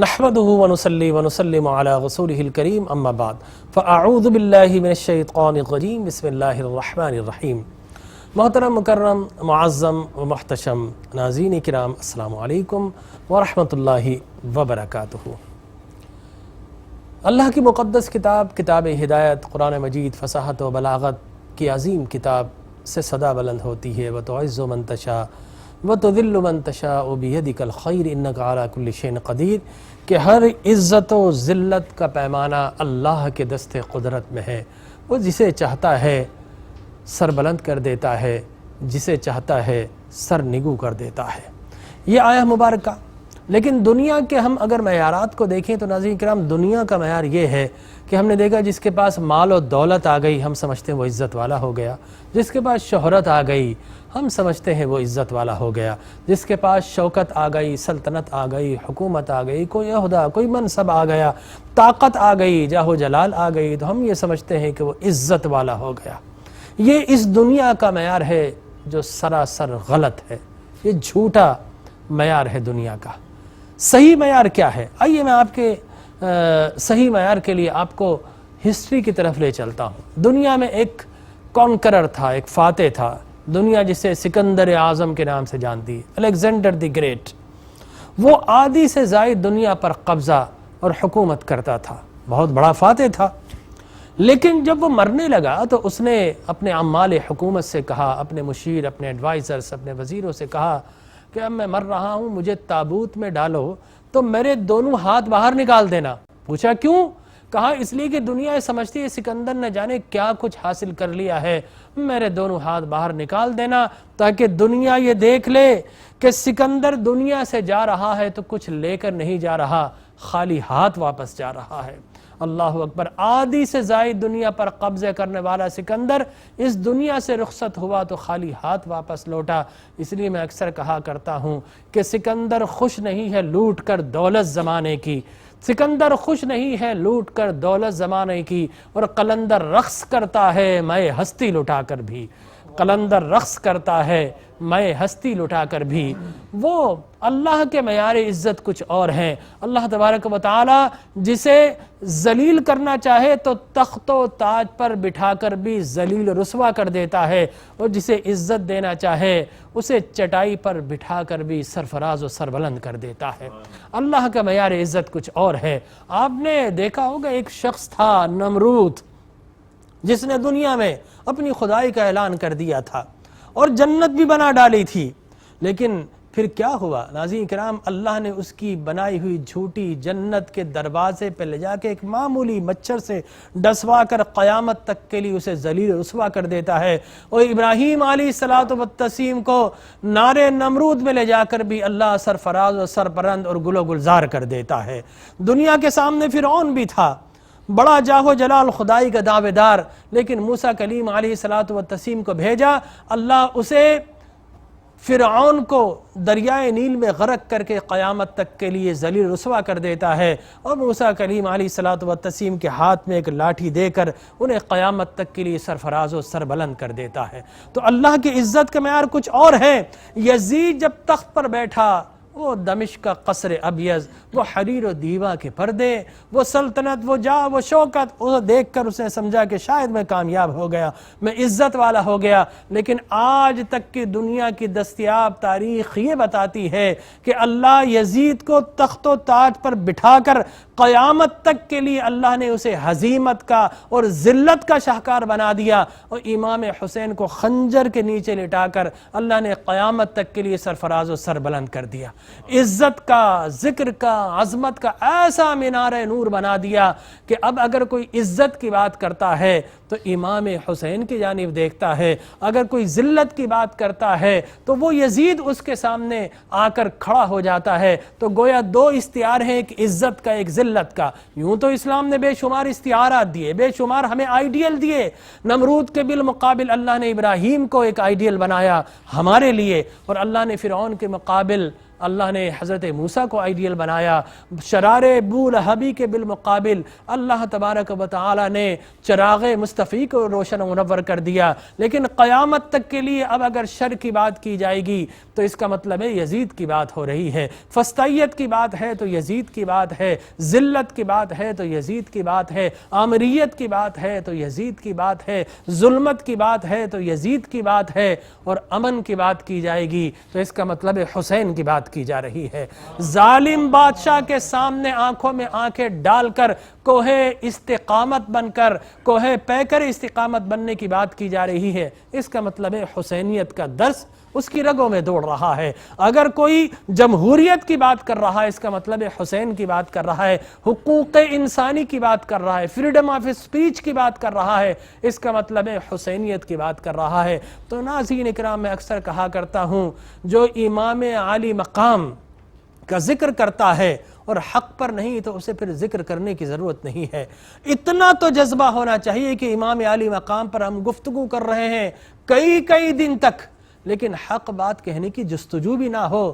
نحمده ونصلي ونسلم على رسوله الكريم اما بعد فاعوذ باللہ من الشیطان الرجیم بسم اللہ الرحمن الرحیم۔ محترم مکرم معظم و محتشم ناظرین کرام السلام علیکم ورحمۃ اللہ وبرکاتہ۔ اللہ کی مقدس کتاب کتاب ہدایت قرآن مجید فصاحت و بلاغت کی عظیم کتاب سے صدا بلند ہوتی ہے وتعز من تشاء وتذل من تشاء بیدک الخیر انک علی کل شیء قدیر، کہ ہر عزت و ذلت کا پیمانہ اللہ کے دست قدرت میں ہے۔ وہ جسے چاہتا ہے سر بلند کر دیتا ہے، جسے چاہتا ہے سر نگو کر دیتا ہے۔ یہ آیہ مبارکہ لیکن دنیا کے ہم اگر معیارات کو دیکھیں تو ناظرین کرام دنیا کا معیار یہ ہے کہ ہم نے دیکھا جس کے پاس مال و دولت آ گئی ہم سمجھتے ہیں وہ عزت والا ہو گیا، جس کے پاس شہرت آ گئی ہم سمجھتے ہیں وہ عزت والا ہو گیا، جس کے پاس شوکت آ گئی، سلطنت آ گئی، حکومت آ گئی، کوئی عہدہ کوئی منصب آ گیا، طاقت آ گئی، جاہ و جلال آ گئی تو ہم یہ سمجھتے ہیں کہ وہ عزت والا ہو گیا۔ یہ اس دنیا کا معیار ہے جو سراسر غلط ہے، یہ جھوٹا معیار ہے دنیا کا۔ صحیح معیار کیا ہے؟ آئیے میں آپ کے صحیح معیار کے لیے آپ کو ہسٹری کی طرف لے چلتا ہوں۔ دنیا میں ایک کانکرر تھا، ایک فاتح تھا، دنیا جسے سکندر اعظم کے نام سے جانتی ہے، الیگزینڈر دی گریٹ۔ وہ آدھی سے زائد دنیا پر قبضہ اور حکومت کرتا تھا، بہت بڑا فاتح تھا۔ لیکن جب وہ مرنے لگا تو اس نے اپنے عمال حکومت سے کہا، اپنے مشیر، اپنے ایڈوائزرز، اپنے وزیروں سے کہا کہ اب میں مر رہا ہوں، مجھے تابوت میں ڈالو تو میرے دونوں ہاتھ باہر نکال دینا۔ پوچھا کیوں؟ کہا اس لیے کہ دنیا سمجھتی ہے سکندر نے جانے کیا کچھ حاصل کر لیا ہے، میرے دونوں ہاتھ باہر نکال دینا تاکہ دنیا یہ دیکھ لے کہ سکندر دنیا سے جا رہا ہے تو کچھ لے کر نہیں جا رہا، خالی ہاتھ واپس جا رہا ہے۔ اللہ اکبر۔ آدھی سے زائد دنیا پر قبضے کرنے والا سکندر اس دنیا سے رخصت ہوا تو خالی ہاتھ واپس لوٹا۔ اس لیے میں اکثر کہا کرتا ہوں کہ سکندر خوش نہیں ہے لوٹ کر دولت زمانے کی، سکندر خوش نہیں ہے لوٹ کر دولت زمانے کی، اور قلندر رقص کرتا ہے میں ہستی لٹا کر بھی، قلندر رقص کرتا ہے میں ہستی لٹا کر بھی۔ وہ اللہ کے معیار عزت کچھ اور ہیں۔ اللہ تبارک و تعالی جسے ذلیل کرنا چاہے تو تخت و تاج پر بٹھا کر بھی ذلیل رسوا کر دیتا ہے، اور جسے عزت دینا چاہے اسے چٹائی پر بٹھا کر بھی سرفراز و سربلند کر دیتا ہے۔ اللہ کا معیار عزت کچھ اور ہے۔ آپ نے دیکھا ہوگا ایک شخص تھا نمرود، جس نے دنیا میں اپنی خدائی کا اعلان کر دیا تھا اور جنت بھی بنا ڈالی تھی، لیکن پھر کیا ہوا ناظرین کرام؟ اللہ نے اس کی بنائی ہوئی جھوٹی جنت کے دروازے پہ لے جا کے ایک معمولی مچھر سے ڈسوا کر قیامت تک کے لیے اسے ذلیل رسوا کر دیتا ہے۔ اور ابراہیم علیہ الصلوۃ والتسلیم کو نار نمرود میں لے جا کر بھی اللہ سرفراز و سربلند اور گل و گلزار کر دیتا ہے۔ دنیا کے سامنے فرعون بھی تھا، بڑا جاہ و جلال خدائی کا دعوے دار، لیکن موسیٰ کلیم علیہ الصلوۃ والتسلیم کو بھیجا، اللہ اسے فرعون کو دریائے نیل میں غرق کر کے قیامت تک کے لیے ذلیل رسوا کر دیتا ہے، اور موسیٰ کلیم علیہ الصلوۃ والتسلیم کے ہاتھ میں ایک لاٹھی دے کر انہیں قیامت تک کے لیے سرفراز و سربلند کر دیتا ہے۔ تو اللہ کی عزت کا معیار کچھ اور ہے۔ یزید جب تخت پر بیٹھا، وہ دمشق کا قصر ابیض، وہ حریر و دیبا کے پردے، وہ سلطنت، وہ جاہ، وہ شوکت، وہ دیکھ کر اس نے سمجھا کہ شاید میں کامیاب ہو گیا، میں عزت والا ہو گیا۔ لیکن آج تک کی دنیا کی دستیاب تاریخ یہ بتاتی ہے کہ اللہ یزید کو تخت و تاج پر بٹھا کر قیامت تک کے لیے اللہ نے اسے ہزیمت کا اور ذلت کا شاہکار بنا دیا، اور امام حسین کو خنجر کے نیچے لٹا کر اللہ نے قیامت تک کے لیے سرفراز و سربلند کر دیا۔ عزت کا، ذکر کا، عظمت کا ایسا مینار نور بنا دیا کہ اب اگر کوئی عزت کی بات کرتا ہے تو امام حسین کی جانب دیکھتا ہے، اگر کوئی ذلت کی بات کرتا ہے تو وہ یزید اس کے سامنے آ کر کھڑا ہو جاتا ہے۔ تو گویا دو استعار ہیں، ایک عزت کا، ایک ذلت کا۔ یوں تو اسلام نے بے شمار استعارات دیے، بے شمار ہمیں آئیڈیل دیے۔ نمرود کے بالمقابل اللہ نے ابراہیم کو ایک آئیڈیل بنایا ہمارے لیے، اور اللہ نے فرعون کے مقابل اللہ نے حضرت موسیٰ کو آئیڈیل بنایا، شرار ابو لہبی کے بالمقابل اللہ تبارک و تعالی نے چراغ مصطفی کو روشن و منور کر دیا۔ لیکن قیامت تک کے لیے اب اگر شر کی بات کی جائے گی تو اس کا مطلب ہے یزید کی بات ہو رہی ہے، فسطائیت کی بات ہے تو یزید کی بات ہے، ذلت کی بات ہے تو یزید کی بات ہے، آمریت کی بات ہے تو یزید کی بات ہے، ظلمت کی بات ہے تو یزید کی بات ہے، اور امن کی بات کی جائے گی تو اس کا مطلب حسین کی بات کی جا رہی ہے۔ ظالم بادشاہ کے سامنے آنکھوں میں آنکھیں ڈال کر کوہ استقامت بن کر، کوہ پیکر استقامت بننے کی بات کی جا رہی ہے، اس کا مطلب ہے حسینیت کا درس اس کی رگوں میں دوڑ رہا ہے۔ اگر کوئی جمہوریت کی بات کر رہا ہے اس کا مطلب ہے حسین کی بات کر رہا ہے، حقوق انسانی کی بات کر رہا ہے، فریڈم آف اسپیچ کی بات کر رہا ہے، اس کا مطلب ہے حسینیت کی بات کر رہا ہے۔ تو ناظرین اکرام، میں اکثر کہا کرتا ہوں جو امام عالی مقام کا ذکر کرتا ہے اور حق پر نہیں تو اسے پھر ذکر کرنے کی ضرورت نہیں ہے۔ اتنا تو جذبہ ہونا چاہیے کہ امام عالی مقام پر ہم گفتگو کر رہے ہیں کئی دن تک، لیکن حق بات کہنے کی جستجو بھی نہ ہو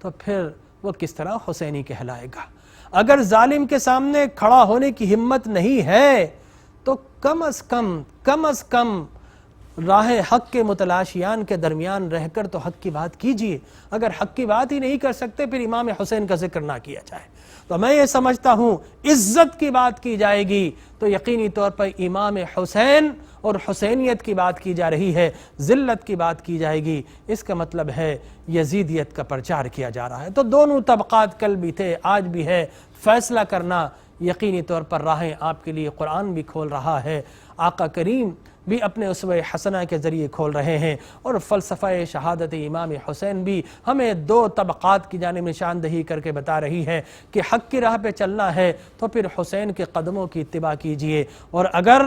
تو پھر وہ کس طرح حسینی کہلائے گا۔ اگر ظالم کے سامنے کھڑا ہونے کی ہمت نہیں ہے تو کم از کم راہ حق کے متلاشیان کے درمیان رہ کر تو حق کی بات کیجئے۔ اگر حق کی بات ہی نہیں کر سکتے پھر امام حسین کا ذکر نہ کیا جائے۔ تو میں یہ سمجھتا ہوں عزت کی بات کی جائے گی تو یقینی طور پر امام حسین اور حسینیت کی بات کی جا رہی ہے، ذلت کی بات کی جائے گی، اس کا مطلب ہے یزیدیت کا پرچار کیا جا رہا ہے۔ تو دونوں طبقات کل بھی تھے، آج بھی ہے۔ فیصلہ کرنا یقینی طور پر راہیں آپ کے لیے قرآن بھی کھول رہا ہے، آقا کریم بھی اپنے اسوہ حسنہ کے ذریعے کھول رہے ہیں، اور فلسفہ شہادت امام حسین بھی ہمیں دو طبقات کی جانب نشاندہی کر کے بتا رہی ہے کہ حق کی راہ پہ چلنا ہے تو پھر حسین کے قدموں کی اتباع کیجئے، اور اگر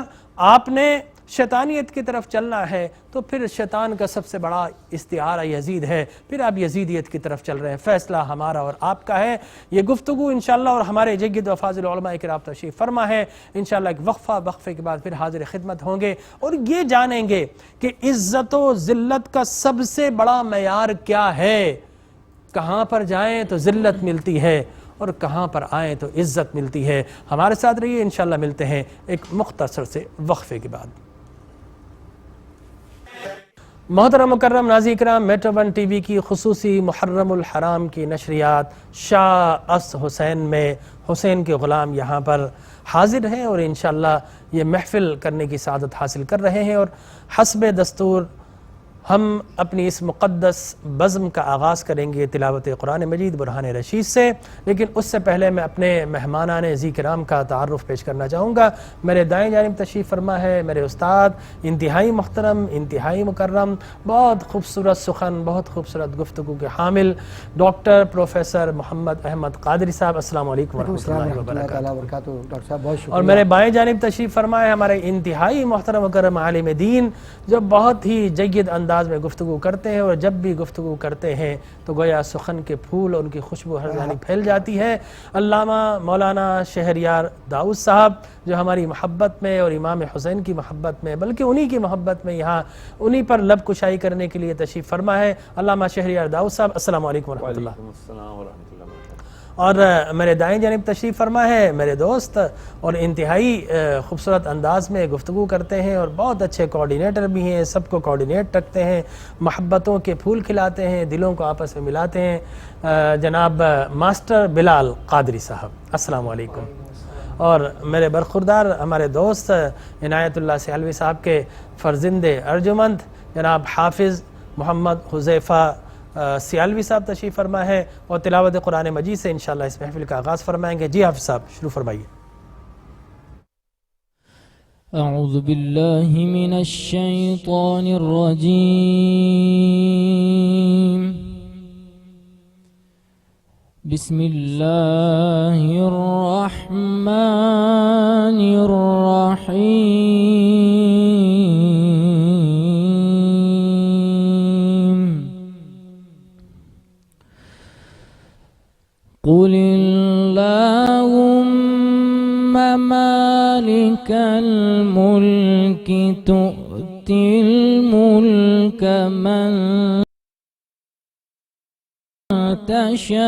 آپ نے شیطانیت کی طرف چلنا ہے تو پھر شیطان کا سب سے بڑا استعارہ یزید ہے، پھر آپ یزیدیت کی طرف چل رہے ہیں۔ فیصلہ ہمارا اور آپ کا ہے۔ یہ گفتگو انشاءاللہ اور ہمارے جید و فاضل علماء کرام تشریف فرما ہے، انشاءاللہ ایک وقفے کے بعد پھر حاضر خدمت ہوں گے اور یہ جانیں گے کہ عزت و ذلت کا سب سے بڑا معیار کیا ہے، کہاں پر جائیں تو ذلت ملتی ہے اور کہاں پر آئیں تو عزت ملتی ہے۔ ہمارے ساتھ رہیے، انشاءاللہ ملتے ہیں ایک مختصر سے وقفے کے بعد۔ محترم مکرم ناظرین کرام، میٹرو ون ٹی وی کی خصوصی محرم الحرام کی نشریات شاہ اس حسین میں حسین کے غلام یہاں پر حاضر ہیں اور انشاءاللہ یہ محفل کرنے کی سعادت حاصل کر رہے ہیں، اور حسب دستور ہم اپنی اس مقدس بزم کا آغاز کریں گے تلاوت قرآن مجید برہان رشید سے، لیکن اس سے پہلے میں اپنے مہمانان عزیز کرام کا تعارف پیش کرنا چاہوں گا۔ میرے دائیں جانب تشریف فرما ہے میرے استاد، انتہائی محترم، انتہائی مکرم، بہت خوبصورت سخن، بہت خوبصورت گفتگو کے حامل ڈاکٹر پروفیسر محمد احمد قادری صاحب۔ السلام علیکم ورحمۃ اللہ وبرکاتہ۔ ڈاکٹر صاحب بہت شکریہ۔ اور میرے بائیں جانب تشریف فرما ہے ہمارے انتہائی محترم مکرم عالم دین، جو بہت ہی جید انداز میں گفتگو کرتے ہیں، اور جب بھی گفتگو کرتے ہیں تو گویا سخن کے پھول اور ان کی خوشبو ہر جانب پھیل جاتی ہے۔ علامہ مولانا شہریار داؤد صاحب، جو ہماری محبت میں اور امام حسین کی محبت میں، بلکہ انہی کی محبت میں یہاں انہی پر لب کشائی کرنے کے لیے تشریف فرما ہے۔ علامہ شہریار داؤد صاحب، السلام علیکم ورحمۃ اللہ۔ وعلیکم السلام ورحمۃ اللہ وبرکاتہ۔ اور میرے دائیں جانب تشریف فرما ہے میرے دوست، اور انتہائی خوبصورت انداز میں گفتگو کرتے ہیں اور بہت اچھے کوارڈینیٹر بھی ہیں، سب کو کوارڈینیٹ رکھتے ہیں، محبتوں کے پھول کھلاتے ہیں، دلوں کو آپس میں ملاتے ہیں، جناب ماسٹر بلال قادری صاحب، السلام علیکم۔ اور میرے برخوردار ہمارے دوست عنایت اللہ سیالوی صاحب کے فرزند ارجمند جناب حافظ محمد حذیفہ سیالوی صاحب تشریف فرما ہے، اور تلاوت قرآن مجید سے انشاءاللہ اس محفل کا آغاز فرمائیں گے۔ جی حافظ صاحب شروع فرمائیے۔ اعوذ باللہ من الشیطان الرجیم، بسم اللہ الرحمن الرحیم، قل اللہم مالک الملک تؤتی الملک من تشاء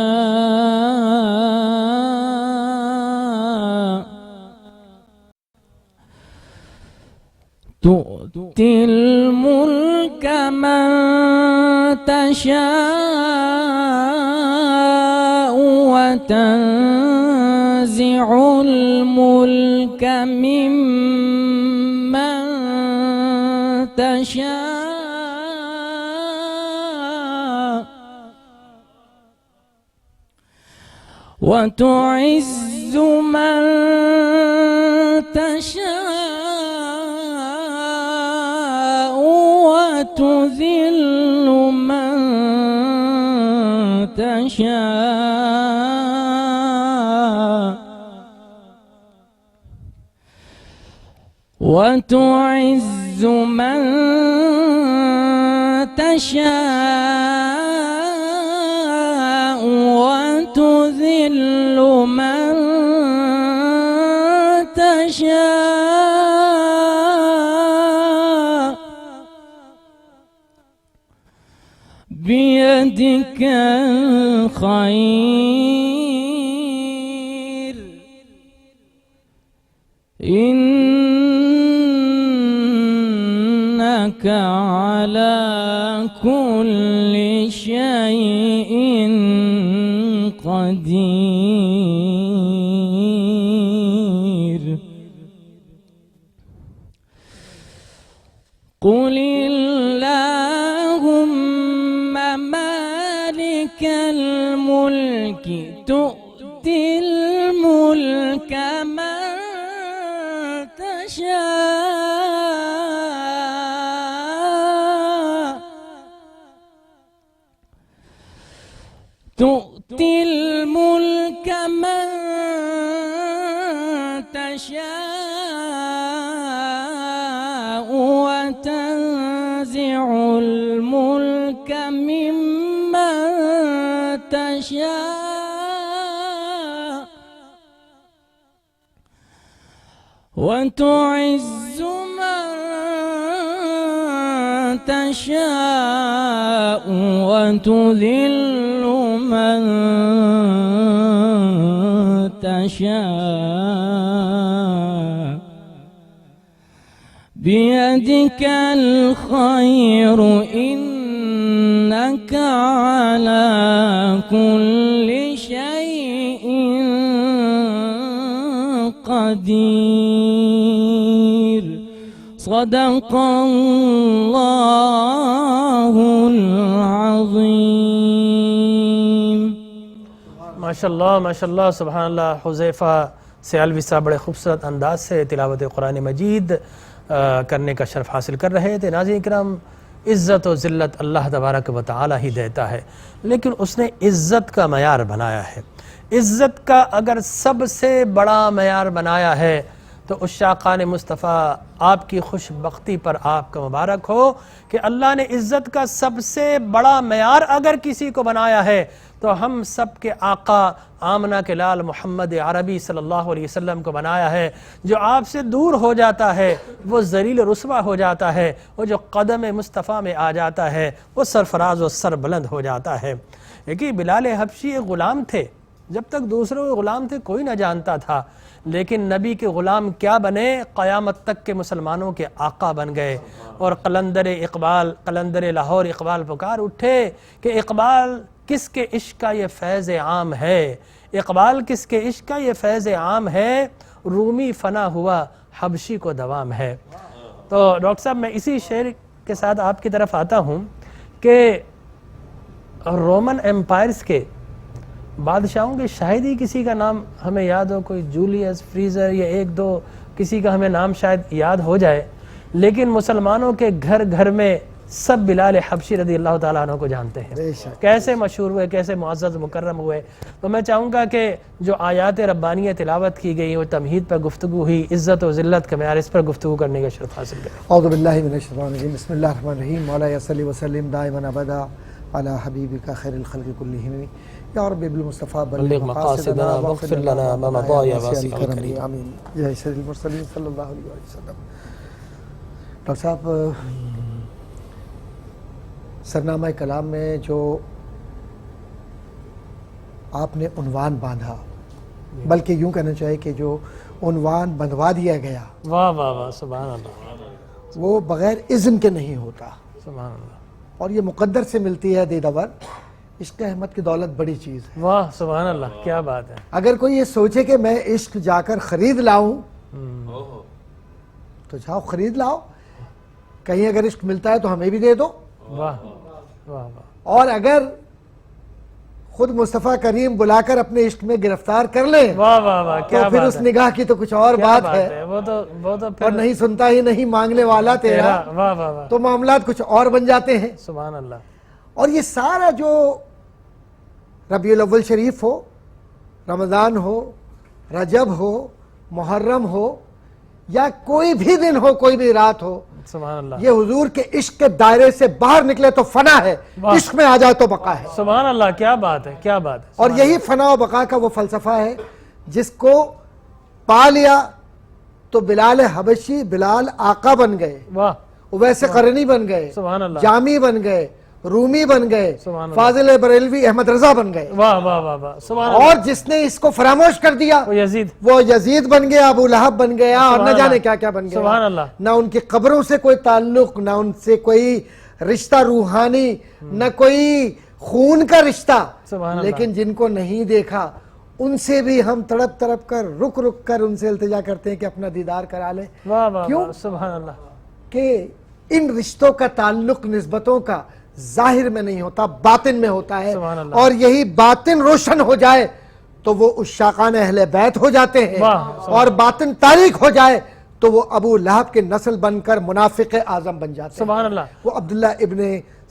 تؤتي الملك من تشاء وتنزع الملك ممن تشاء وتعز من تشاء وتذل من تشاء وتعز من تشاء وتذل من تشاء بيدك الخير إنك على كل شيء قدير قل اللهم مالك الملك تؤتي الملك من تشاء تؤتي الملك من تشاء وتنزع الملك ممن تشاء وتعز من تشاء وتذل من تشاء بيدك الخير إنك على كل شيء قدير صدق الله العظيم ماشاءاللہ سبحان اللہ. حذیفہ سیالوی صاحب بڑے خوبصورت انداز سے تلاوت قرآن مجید کرنے کا شرف حاصل کر رہے تھے. ناظرین کرام، عزت و ذلت اللہ تبارک و تعالی ہی دیتا ہے، لیکن اس نے عزت کا معیار بنایا ہے. عزت کا اگر سب سے بڑا معیار بنایا ہے تو عشاقان مصطفیٰ آپ کی خوش بختی پر آپ کا مبارک ہو کہ اللہ نے عزت کا سب سے بڑا معیار اگر کسی کو بنایا ہے تو ہم سب کے آقا آمنہ کے لال محمد عربی صلی اللہ علیہ وسلم کو بنایا ہے. جو آپ سے دور ہو جاتا ہے وہ ذلیل رسوا ہو جاتا ہے، وہ جو قدم مصطفیٰ میں آ جاتا ہے وہ سرفراز و سر بلند ہو جاتا ہے. دیکھیے بلال حبشی ایک غلام تھے، جب تک دوسروں کے غلام تھے کوئی نہ جانتا تھا، لیکن نبی کے غلام کیا بنے؟ قیامت تک کے مسلمانوں کے آقا بن گئے. اور قلندر لاہور اقبال پکار اٹھے کہ اقبال کس کے عشق کا یہ فیض عام ہے، اقبال کس کے عشق کا یہ فیض عام ہے، رومی فنا ہوا حبشی کو دوام ہے. تو ڈاکٹر صاحب میں اسی شعر کے ساتھ آپ کی طرف آتا ہوں کہ رومن ایمپائرز کے بادشاہوں کے شاید ہی کسی کا نام ہمیں یاد ہو، کوئی جولیس فریزر یا ایک دو کسی کا ہمیں نام شاید یاد ہو جائے، لیکن مسلمانوں کے گھر گھر میں سب بلال حبشی رضی اللہ تعالیٰ عنہ کو جانتے ہیں، کیسے مشہور ہوئے، کیسے معزز مکرم ہوئے. تو میں چاہوں گا کہ جو آیات ربانیہ تلاوت کی گئی وہ تمہید پر گفتگو ہوئی، عزت و ذلت کا معیار، اس پر گفتگو کرنے کا شرف حاصل کریں. اعوذ باللہ من الشیطان الرجیم. بسم اللہ الرحمن الرحیم. مولایا صلی وسلم دائما ابدا علی حبیبک خیر الخلق کلہم یا رب بالمصطفیٰ بلغ مقاصدنا واغفر لنا ما مضى یا واسع الکرم. آمین. یا سید المرسلین صلی اللہ علیہ وسلم. ڈاکٹر صاحب، سرنامہ کلام میں جو آپ نے عنوان باندھا، بلکہ یوں کہنا چاہیے کہ جو عنوان بندھوا دیا گیا واہ واہ واہ، سبحان اللہ، وہ بغیر اذن کے نہیں ہوتا، سبحان اللہ، اور یہ مقدر سے ملتی ہے دیداور۔ عشق احمد کی دولت بڑی چیز ہے۔ واہ سبحان اللہ، کیا بات ہے۔ اگر کوئی یہ سوچے کہ میں عشق جا کر خرید لاؤں تو جاؤ خرید لاؤ، کہیں اگر عشق ملتا ہے تو ہمیں بھی دے دو، واہ واہ واہ، اور اگر خود مصطفیٰ کریم بلا کر اپنے عشق میں گرفتار کر لیں واہ واہ واہ، کیا تو پھر بات اس ہے، نگاہ کی تو کچھ اور کیا بات ہے، وہ تو اور پھر نہیں سنتا ہی نہیں مانگنے والا تیرا، واہ واہ واہ، تو معاملات کچھ اور بن جاتے ہیں۔ سبحان اللہ، اور یہ سارا جو ربیع الاول شریف ہو، رمضان ہو، رجب ہو، محرم ہو، یا کوئی بھی دن ہو، کوئی بھی رات ہو، سبحان اللہ، یہ حضور کے عشق کے دائرے سے باہر نکلے تو فنا ہے، عشق میں آ جائے تو بقا ہے۔ سبحان اللہ، کیا بات ہے، کیا بات ہے، اور یہی فنا و بقا کا وہ فلسفہ ہے جس کو پا لیا تو بلال حبشی بلال آقا بن گئے، واہ اویس قرنی بن گئے، سبحان اللہ، جامی بن گئے، رومی بن گئے، سبحان اللہ، فاضل بریلوی احمد رضا بن گئے، واہ واہ واہ واہ، سبحان اللہ، اور جس نے اس کو فراموش کر دیا وہ یزید، وہ یزید بن گیا، ابو لہب بن گیا، اور نہ سبحان جانے اللہ، کیا کیا بن گیا۔ سبحان اللہ، نہ ان کی قبروں سے کوئی تعلق، نہ ان سے کوئی رشتہ روحانی، نہ کوئی خون کا رشتہ، سبحان اللہ، لیکن جن کو نہیں دیکھا ان سے بھی ہم تڑپ تڑپ کر رک رک کر ان سے التجا کرتے ہیں کہ اپنا دیدار کرا لیں، واہ واہ کیوں؟ واہ، سبحان اللہ، کہ ان رشتوں کا تعلق نسبتوں کا ظاہر میں نہیں ہوتا، باطن میں ہوتا ہے، سبحان اللہ، اور یہی باطن روشن ہو جائے تو وہ عشاقان اہل بیت ہو جاتے ہیں، واہ، اور باطن تاریک ہو جائے تو وہ ابو لہب کے نسل بن کر منافق اعظم بن جاتے ہیں۔ سبحان اللہ، وہ عبداللہ ابن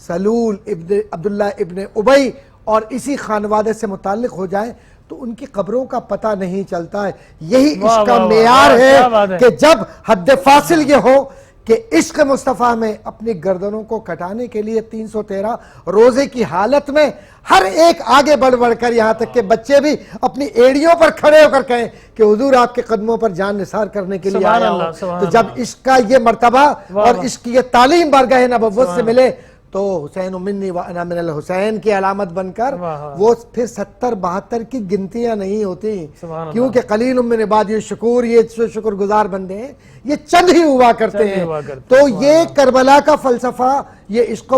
سلول، عبداللہ ابن ابی اور اسی خانوادے سے متعلق ہو جائیں تو ان کی قبروں کا پتہ نہیں چلتا ہے۔ یہی واہ عشق کا واہ واہ، معیار کیا بات ہے ہے۔ کہ جب حد فاصل یہ ہو کہ عشق مصطفیٰ میں اپنی گردنوں کو کٹانے کے لیے 313 روزے کی حالت میں ہر ایک آگے بڑھ بڑھ کر، یہاں تک کہ بچے بھی اپنی ایڑیوں پر کھڑے ہو کر کہیں کہ حضور آپ کے قدموں پر جان نثار کرنے کے لیے سبحان آیا اللہ، ہوں۔ سبحان تو جب اللہ، عشق کا یہ مرتبہ اور واہ، عشق کی یہ تعلیم بارگاہ نبوت سے ملے تو حسین منی وانا من الحسین کی علامت بن کر واہ، وہ پھر 70-72 کی گنتیاں نہیں ہوتی، سبحان اللہ، کیونکہ قلیل من عبادی الشکور، یہ جو شکر گزار بندے ہیں یہ چند ہی ہوا کرتے چند ہی ہیں۔ ہوا کرتے تو ہیں، یہ کربلا کا فلسفہ، یہ عشق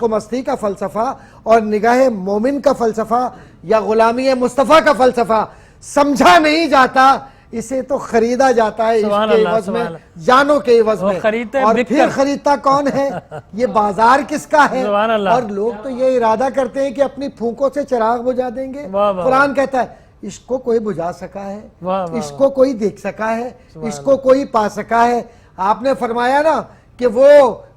و مستی کا فلسفہ اور نگاہ مومن کا فلسفہ یا غلامی مصطفیٰ کا فلسفہ سمجھا نہیں جاتا، اسے تو خریدا جاتا ہے عشق سبحان کے اللہ، عوض میں، سبحان اللہ، جانوں کے عوض وہ میں، خریدتے ہیں اور بک پھر کر، خریدتا کون ہے؟ یہ بازار کس کا ہے؟ سبحان اللہ، اور لوگ تو یہ ارادہ کرتے ہیں کہ اپنی پھونکوں سے چراغ بجھا دیں گے۔ واہ واہ، قرآن کہتا ہے عشق کو کوئی بجھا سکا ہے، واہ واہ، عشق کو کوئی دیکھ سکا ہے، عشق کو کوئی پا سکا ہے۔ آپ نے فرمایا نا کہ وہ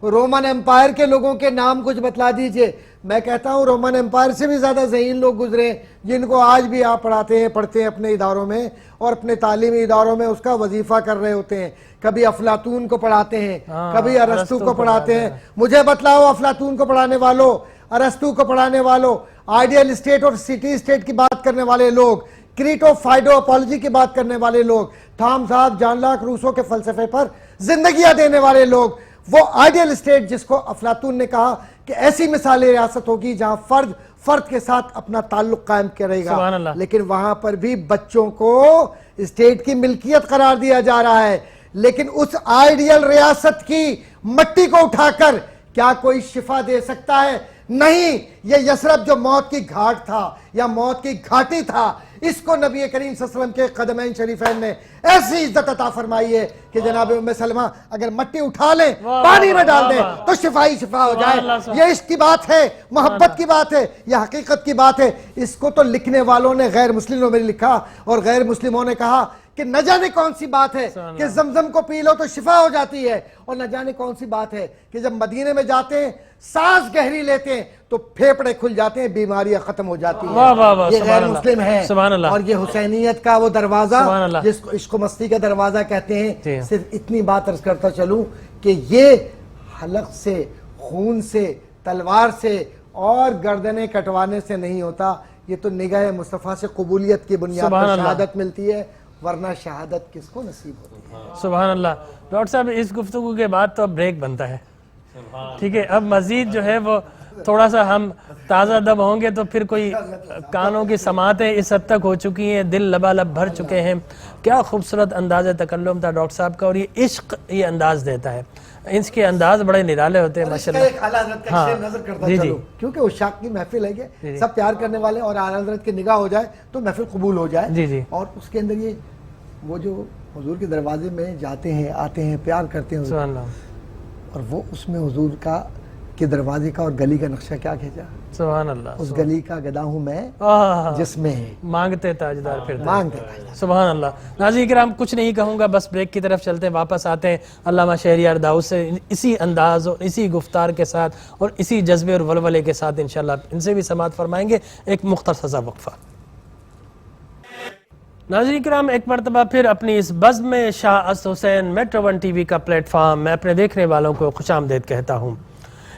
رومن امپائر کے لوگوں کے نام کچھ بتلا دیجئے۔ میں کہتا ہوں رومن امپائر سے بھی زیادہ ذہین لوگ گزرے جن کو آج بھی آپ پڑھتے ہیں اپنے اداروں میں اور اپنے تعلیمی اداروں میں اس کا وظیفہ کر رہے ہوتے ہیں۔ کبھی افلاطون کو پڑھاتے ہیں، کبھی ارسطو کو پڑھاتے ہیں۔ مجھے بتلاؤ افلاطون کو پڑھانے والوں، ارسطو کو پڑھانے والوں، آئیڈیل اسٹیٹ اور سٹی اسٹیٹ کی بات کرنے والے لوگ، کریٹو فائڈو اپولوجی کی بات کرنے والے لوگ، Thomas Hobbes, John Locke Rousseau کے فلسفے پر زندگیاں دینے والے لوگ، وہ آئیڈیل اسٹیٹ جس کو افلاطون نے کہا کہ ایسی مثالی ریاست ہوگی جہاں فرد کے ساتھ اپنا تعلق قائم کرے گا، سبحان اللہ، لیکن وہاں پر بھی بچوں کو اسٹیٹ کی ملکیت قرار دیا جا رہا ہے۔ لیکن اس آئیڈیل ریاست کی مٹی کو اٹھا کر کیا کوئی شفا دے سکتا ہے؟ نہیں۔ یہ یثرب جو موت کی گھاٹ تھا یا موت کی گھاٹی تھا، اس کو نبی کریم صلی اللہ علیہ وسلم کے قدمین شریفین نے ایسی عزت عطا فرمائی ہے کہ جناب ام سلمہ اگر مٹی اٹھا لیں، پانی میں ڈال دیں تو شفائی شفا ہو جائے۔ یہ عشق کی بات ہے، محبت کی بات ہے، یہ حقیقت کی بات ہے۔ اس کو تو لکھنے والوں نے غیر مسلموں میں لکھا اور غیر مسلموں نے کہا کہ نہ جانے کون سی بات ہے کہ زمزم کو پی لو تو شفا ہو جاتی ہے، اور نہ جانے کون سی بات ہے کہ جب مدینے میں جاتے ہیں سانس گہری لیتے ہیں تو پھیپڑے کھل جاتے ہیں، بیماریاں ختم ہو جاتی ہیں۔ یہ غیر مسلم ہے، اور یہ حسینیت کا وہ دروازہ جس کو عشق و مستی کا دروازہ کہتے ہیں۔ صرف اتنی بات عرض کرتا چلوں کہ یہ حلق سے، خون سے، تلوار سے اور گردنیں کٹوانے سے نہیں ہوتا، یہ تو نگاہ مصطفیٰ سے قبولیت کی بنیاد پر شہادت ملتی ہے، ورنہ شہادت کس کو نصیب ہوتی ہے؟ سبحان اللہ۔ ڈاکٹر صاحب اس گفتگو کے بعد تو اب بریک بنتا ہے، ٹھیک ہے؟ اب مزید جو ہے وہ تھوڑا سا ہم تازہ دم ہوں گے تو پھر کوئی کانوں کی سماعتیں اس حد تک ہو چکی ہیں، دل لبالب بھر چکے ہیں. کیا خوبصورت انداز تکلم تھا ڈاکٹر صاحب کا، اور یہ عشق یہ انداز دیتا ہے. اس کے انداز بڑے نرالے ہوتے ہیں ماشاءاللہ. اعلیٰ حضرت کا شعر نظر کرتا چلو، کیونکہ عشاق کی محفل ہے کہ سب پیار کرنے والے، اور اعلیٰ حضرت کی نگاہ ہو جائے تو محفل قبول ہو جائے. اور اس کے اندر یہ وہ جو حضور کے دروازے میں جاتے ہیں، آتے ہیں، پیار کرتے ہیں، سبحان اللہ. اور وہ اس میں حضور کا کے دروازے کا اور گلی کا نقشہ کیا کھینچا. سبحان اللہ. اس گلی کا گدا ہوں میں جس میں ہے مانگتے تاجدار پھرتے. مانگتے. سبحان اللہ. ناظرین کرام کچھ نہیں کہوں گا، بس بریک کی طرف چلتے ہیں، واپس آتے ہیں علامہ شہریار داؤد سے اسی انداز اور اسی گفتار کے ساتھ اور اسی جذبے اور ولولے کے ساتھ انشاءاللہ ان سے بھی سماعت فرمائیں گے. ایک مختصر سا وقفہ. ناظرین کرام ایک مرتبہ پھر اپنی اس بزم میں شاہ اسد حسین میٹرو ون ٹی وی کا پلیٹ فارم میں اپنے دیکھنے والوں کو خوش آمدید کہتا ہوں.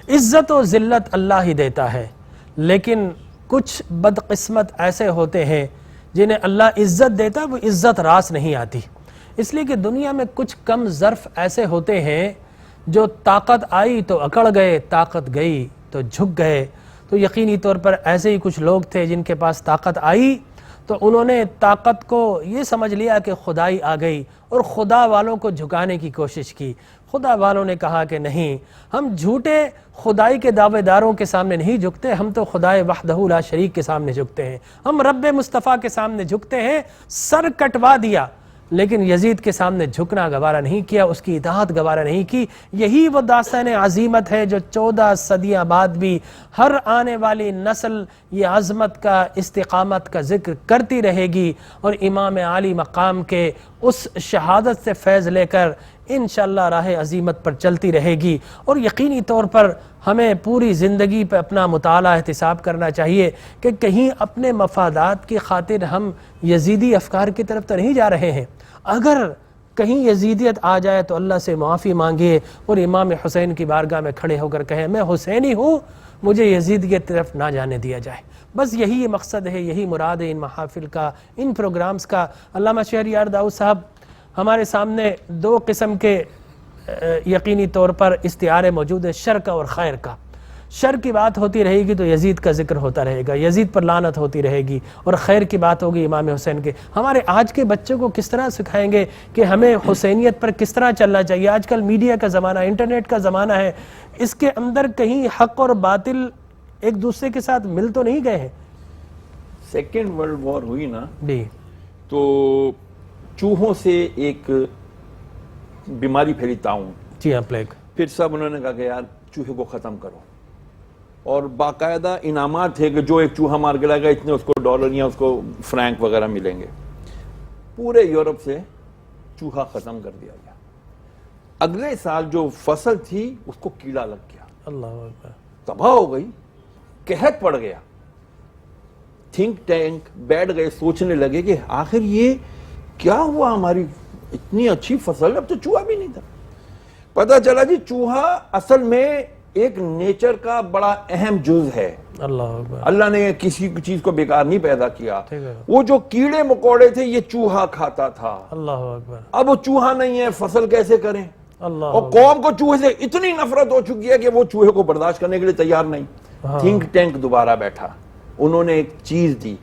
عزت و ذلت اللہ ہی دیتا ہے، لیکن کچھ بدقسمت ایسے ہوتے ہیں جنہیں اللہ عزت دیتا ہے وہ عزت راس نہیں آتی. اس لیے کہ دنیا میں کچھ کم ظرف ایسے ہوتے ہیں جو طاقت آئی تو اکڑ گئے، طاقت گئی تو جھک گئے. تو یقینی طور پر ایسے ہی کچھ لوگ تھے جن کے پاس طاقت آئی تو انہوں نے طاقت کو یہ سمجھ لیا کہ خدائی آ گئی اور خدا والوں کو جھکانے کی کوشش کی. خدا والوں نے کہا کہ نہیں، ہم جھوٹے خدائی کے دعوے داروں کے سامنے نہیں جھکتے، ہم تو خدائے وحدہ لا شریک کے سامنے جھکتے ہیں، ہم رب مصطفیٰ کے سامنے جھکتے ہیں. سر کٹوا دیا لیکن یزید کے سامنے جھکنا گوارا نہیں کیا، اس کی اطاعت گوارا نہیں کی. یہی وہ داستان عظیمت ہے جو 14 صدیاں بعد بھی ہر آنے والی نسل یہ عظمت کا، استقامت کا ذکر کرتی رہے گی اور امام عالی مقام کے اس شہادت سے فیض لے کر انشاءاللہ راہ عظیمت پر چلتی رہے گی. اور یقینی طور پر ہمیں پوری زندگی پہ اپنا مطالعہ احتساب کرنا چاہیے کہ کہیں اپنے مفادات کی خاطر ہم یزیدی افکار کی طرف تو نہیں جا رہے ہیں. اگر کہیں یزیدیت آ جائے تو اللہ سے معافی مانگیے اور امام حسین کی بارگاہ میں کھڑے ہو کر کہیں میں حسینی ہوں، مجھے یزیدیت کی طرف نہ جانے دیا جائے. بس یہی مقصد ہے، یہی مراد ہے ان محافل کا، ان پروگرامز کا. علامہ شہریار داؤد صاحب ہمارے سامنے دو قسم کے یقینی طور پر استعارے موجود ہیں، شر کا اور خیر کا. شر کی بات ہوتی رہے گی تو یزید کا ذکر ہوتا رہے گا، یزید پر لعنت ہوتی رہے گی، اور خیر کی بات ہوگی امام حسین کے. ہمارے آج کے بچوں کو کس طرح سکھائیں گے کہ ہمیں حسینیت پر کس طرح چلنا چاہیے؟ آج کل میڈیا کا زمانہ، انٹرنیٹ کا زمانہ ہے، اس کے اندر کہیں حق اور باطل ایک دوسرے کے ساتھ مل تو نہیں گئے ہیں؟ سیکنڈ ورلڈ وار ہوئی نا جی تو چوہوں سے ایک بیماری پھیلی، طاعون. جی ہاں، پلیگ. پھر سب انہوں نے کہا کہ یار چوہے کو ختم کرو، اور باقاعدہ انعامات تھے کہ جو ایک چوہا مار کے لائے گا اتنے اس کو ڈالر یا اس کو فرینک وغیرہ ملیں گے. پورے یورپ سے چوہا ختم کر دیا گیا. اگلے سال جو فصل تھی اس کو کیڑا لگ گیا، اللہ اکبر، تباہ ہو گئی، قحط پڑ گیا. تھنک ٹینک بیٹھ گئے، سوچنے لگے کہ آخر یہ کیا ہوا، ہماری اتنی اچھی فصل، اب تو چوہا بھی نہیں تھا. پتہ چلا جی چوہا اصل میں ایک نیچر کا بڑا اہم جز ہے. اللہ اکبر. اللہ نے کسی چیز کو بیکار نہیں پیدا کیا. وہ جو کیڑے مکوڑے تھے یہ چوہا کھاتا تھا. اللہ اکبر. اب وہ چوہا نہیں ہے، فصل کیسے کریں؟ اللہ. اور قوم کو چوہے سے اتنی نفرت ہو چکی ہے کہ وہ چوہے کو برداشت کرنے کے لیے تیار نہیں. تھنک ٹینک دوبارہ بیٹھا، انہوں نے ایک چیز دی،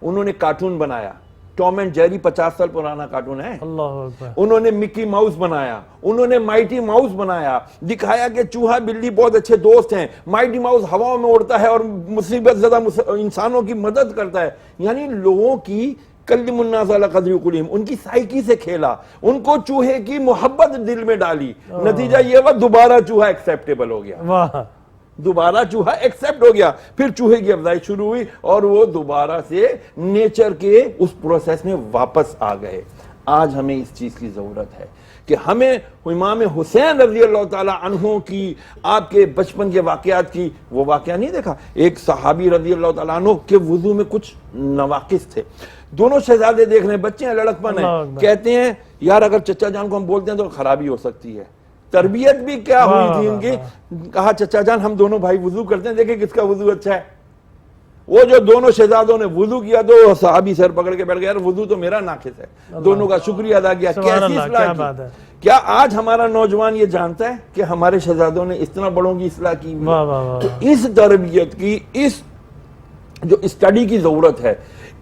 انہوں نے کارٹون بنایا. ٹام اینڈ جیری 50 سال پرانا کارٹون ہے. اللہ اکبر. انہوں نے مکی ماؤس بنایا، انہوں نے مائٹی ماؤس بنایا، دکھایا کہ چوہا بلی بہت اچھے دوست ہیں. مائٹی ماؤس ہواؤں میں اڑتا ہے اور مصیبت زدہ انسانوں کی مدد کرتا ہے. یعنی لوگوں کی کلم الناس علی قدر عقولہم، ان کی سائیکی سے کھیلا، ان کو چوہے کی محبت دل میں ڈالی. نتیجہ یہ ہوا دوبارہ چوہا ایکسیپٹیبل ہو گیا. واہ. دوبارہ چوہا ایکسیپٹ ہو گیا. پھر چوہے کی افزائش شروع ہوئی اور وہ دوبارہ سے نیچر کے اس پروسیس میں واپس آ گئے. آج ہمیں اس چیز کی ضرورت ہے کہ ہمیں امام حسین رضی اللہ تعالی عنہ کی، آپ کے بچپن کے واقعات کی، وہ واقعہ نہیں دیکھا ایک صحابی رضی اللہ تعالیٰ عنہ کے وضو میں کچھ نواقص تھے. دونوں شہزادے دیکھ رہے ہیں، بچے ہیں، لڑکپن ہیں، کہتے ہیں یار اگر چچا جان کو ہم بولتے ہیں تو خرابی ہو سکتی ہے. تربیت بھی کیا ہوئی تھی ان کی. کہا چچا جان ہم دونوں بھائی وضو کرتے ہیں، دیکھیں کس کا وضو اچھا ہے. وہ جو دونوں شہزادوں نے وضو کیا تو صحابی سر پکڑ کے بیٹھ گیا، یار وضو تو میرا ناقص ہے، دونوں کا شکریہ ادا کیا. کیسی اصلاح کی. کیا آج ہمارا نوجوان یہ جانتا ہے کہ ہمارے شہزادوں نے اتنا بڑوں کی اصلاح کی؟ تو اس تربیت کی، اس جو اسٹڈی کی ضرورت ہے،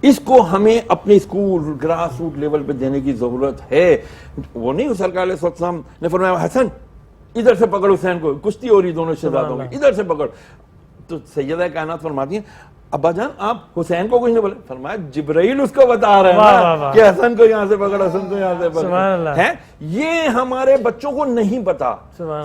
اس کو ہمیں اپنے اسکول گراس روٹ لیول پہ دینے کی ضرورت ہے. وہ نہیں سرکار علیہ السلام نے فرمایا حسن ادھر سے پکڑ حسین کو، کشتی ہو رہی دونوں شہزادوں کی، ادھر سے پکڑ. تو سیدہ کائنات فرماتی ہیں ابا جان آپ حسین کو کچھ نہیں بولے، فرمایا جبرائیل اس کو بتا رہے ہیں کہ حسن کو یہاں سے پکڑ، حسن کو یہاں سے پکڑ. ہے یہ ہمارے بچوں کو نہیں پتا.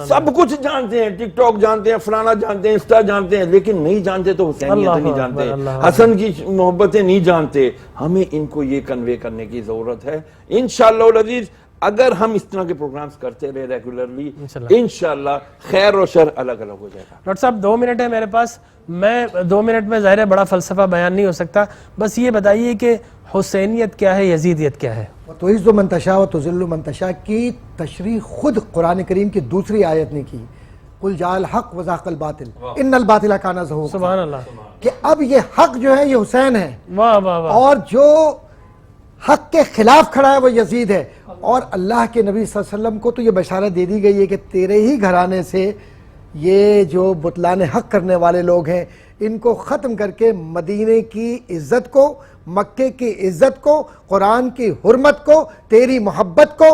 سب کچھ جانتے ہیں، ٹک ٹاک جانتے ہیں، فلانا جانتے ہیں، انسٹا جانتے ہیں، لیکن نہیں جانتے تو حسینیت نہیں جانتے، حسن کی محبتیں نہیں جانتے. ہمیں ان کو یہ کنوے کرنے کی ضرورت ہے. انشاءاللہ العزیز اگر ہم اس طرح کے پروگرامز کرتے رہے ریگولرلی، انشاءاللہ خیر و شر الگ الگ ہو جائے گا. ڈاکٹر صاحب 2 منٹ ہے میرے پاس، میں 2 منٹ میں ظاہر ہے بڑا فلسفہ بیان نہیں ہو سکتا، بس یہ بتائیے کہ حسینیت کیا ہے، یزیدیت کیا ہے؟ وَتُعِزُّ مَن تَشَاءُ وَتُذِلُّ مَن تَشَاء کی تشریح خود قرآن کریم کی دوسری آیت نے کی، قُلْ جَاءَ الْحَقُّ وَزَهَقَ الْبَاطِلُ إِنَّ الْبَاطِلَ كَانَ زَهُوقًا. سبحان اللہ. کہ اب یہ حق جو ہے یہ حسین ہے، واہ واہ واہ. اور جو حق کے خلاف کھڑا ہے وہ یزید ہے. اور اللہ کے نبی صلی اللہ علیہ وسلم کو تو یہ بشارت دے دی گئی ہے کہ تیرے ہی گھرانے سے یہ جو بطلان حق کرنے والے لوگ ہیں ان کو ختم کر کے مدینے کی عزت کو، مکے کی عزت کو، قرآن کی حرمت کو، تیری محبت کو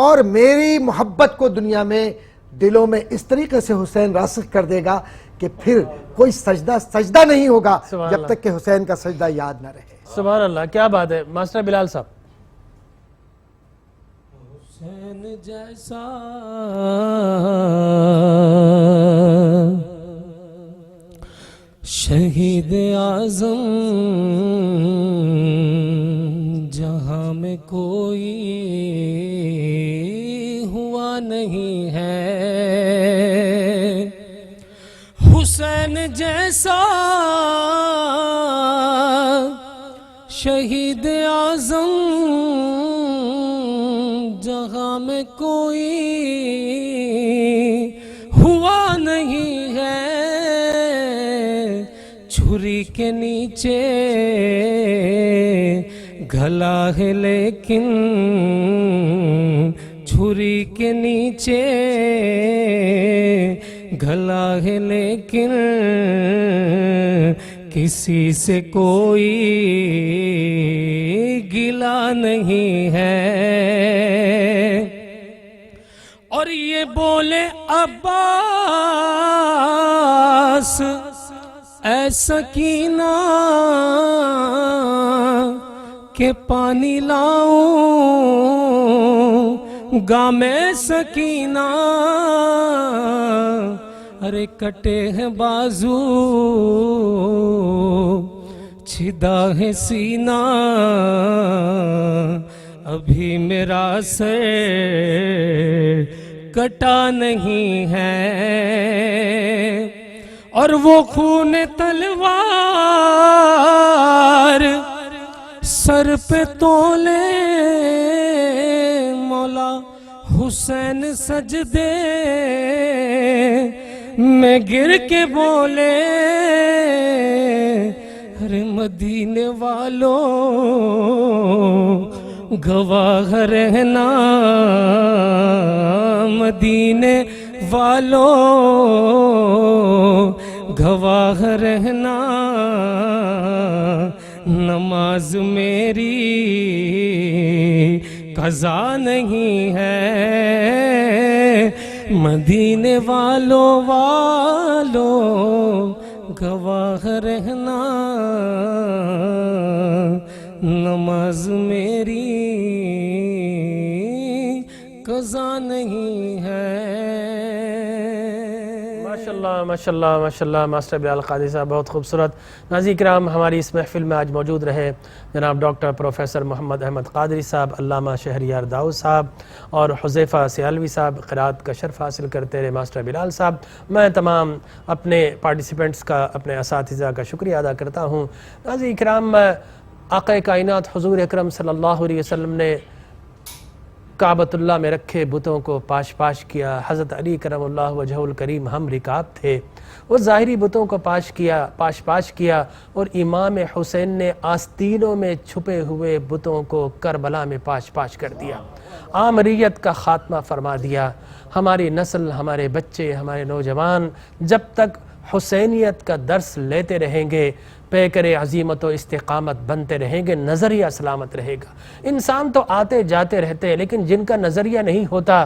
اور میری محبت کو دنیا میں دلوں میں اس طریقے سے حسین راسخ کر دے گا کہ پھر کوئی سجدہ نہیں ہوگا جب تک کہ حسین کا سجدہ یاد نہ رہے. سبحان اللہ، کیا بات ہے. ماسٹر بلال صاحب. حسین جیسا شہید اعظم جہاں میں کوئی ہوا نہیں ہے، حسین جیسا شہید اعظم جہاں میں کوئی ہوا نہیں ہے. چھری کے نیچے گھلا ہے لیکن چھری کے نیچے گھلا ہے لیکن کسی سے کوئی گلا نہیں ہے. اور یہ بولے عباس اے سکینہ کہ پانی لاؤں گام سکینہ، ارے کٹے ہیں بازو چھدا ہے سینہ، ابھی میرا سر کٹا نہیں ہے. اور وہ خون تلوار سر پہ تولے مولا حسین سجدے میں گر کے بولے، ارے مدینے والوں گواہ رہنا، مدینے والوں گواہ رہنا، نماز میری قضا نہیں ہے، مدینے والوں گواہ رہنا، نماز میری قضا نہیں ہے. ماشاءاللہ ماشاءاللہ ماشاءاللہ. ماسٹر بلال قادری صاحب بہت خوبصورت. ناظرین کرام ہماری اس محفل میں آج موجود رہے جناب ڈاکٹر پروفیسر محمد احمد قادری صاحب، علامہ شہریار داؤد صاحب اور حذیفہ سیالوی صاحب. قرات کا شرف حاصل کرتے رہے ماسٹر بلال صاحب. میں تمام اپنے پارٹیسپینٹس کا، اپنے اساتذہ کا شکریہ ادا کرتا ہوں. ناظرین کرام آقا کائنات حضور اکرم صلی اللہ علیہ وسلم نے کعبۃ اللہ میں رکھے بتوں کو پاش پاش کیا. حضرت علی کرم اللہ وجہہ الکریم ہم رکاب تھے، وہ ظاہری بتوں کو پاش پاش کیا اور امام حسین نے آستینوں میں چھپے ہوئے بتوں کو کربلا میں پاش پاش کر دیا. آمریت کا خاتمہ فرما دیا. ہماری نسل، ہمارے بچے، ہمارے نوجوان جب تک حسینیت کا درس لیتے رہیں گے، پیکر عزیمت و استقامت بنتے رہیں گے، نظریہ سلامت رہے گا. انسان تو آتے جاتے رہتے ہیں، لیکن جن کا نظریہ نہیں ہوتا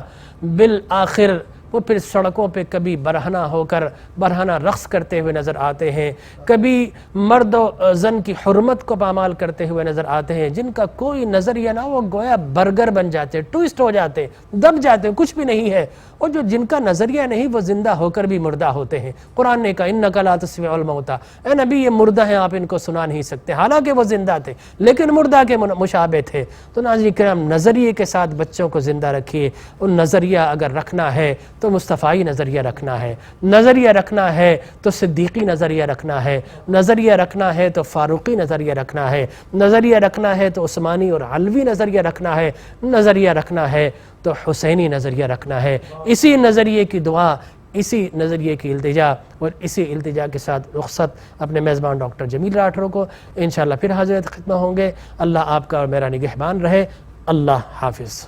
بالآخر وہ پھر سڑکوں پہ کبھی برہنہ ہو کر برہنہ رقص کرتے ہوئے نظر آتے ہیں، کبھی مرد و زن کی حرمت کو پامال کرتے ہوئے نظر آتے ہیں. جن کا کوئی نظریہ نہ، وہ گویا برگر بن جاتے، ٹوئسٹ ہو جاتے، دب جاتے، کچھ بھی نہیں ہے. اور جو جن کا نظریہ نہیں وہ زندہ ہو کر بھی مردہ ہوتے ہیں. قرآن نے کہا اِنَّكَ لَا تُسْمِعُ الْمَوْتَىٰ، اے نبی یہ مردہ ہیں، آپ ان کو سنا نہیں سکتے. حالانکہ وہ زندہ تھے لیکن مردہ کے مشابہ تھے. تو ناظرین کرام، نظریے کے ساتھ بچوں کو زندہ رکھیے. اور نظریہ اگر رکھنا ہے تو مصطفی نظریہ رکھنا ہے، نظریہ رکھنا ہے تو صدیقی نظریہ رکھنا ہے، نظریہ رکھنا ہے تو فاروقی نظریہ رکھنا ہے، نظریہ رکھنا ہے تو عثمانی اور علوی نظریہ رکھنا ہے، نظریہ رکھنا ہے تو حسینی نظریہ رکھنا ہے. اسی نظریے کی دعا، اسی نظریے کی التجا، اور اسی التجا کے ساتھ رخصت اپنے میزبان ڈاکٹر جمیل راٹھور کو انشاءاللہ پھر حاضر خدمت ہوں گے. اللہ آپ کا اور میرا نگہبان رہے. اللہ حافظ.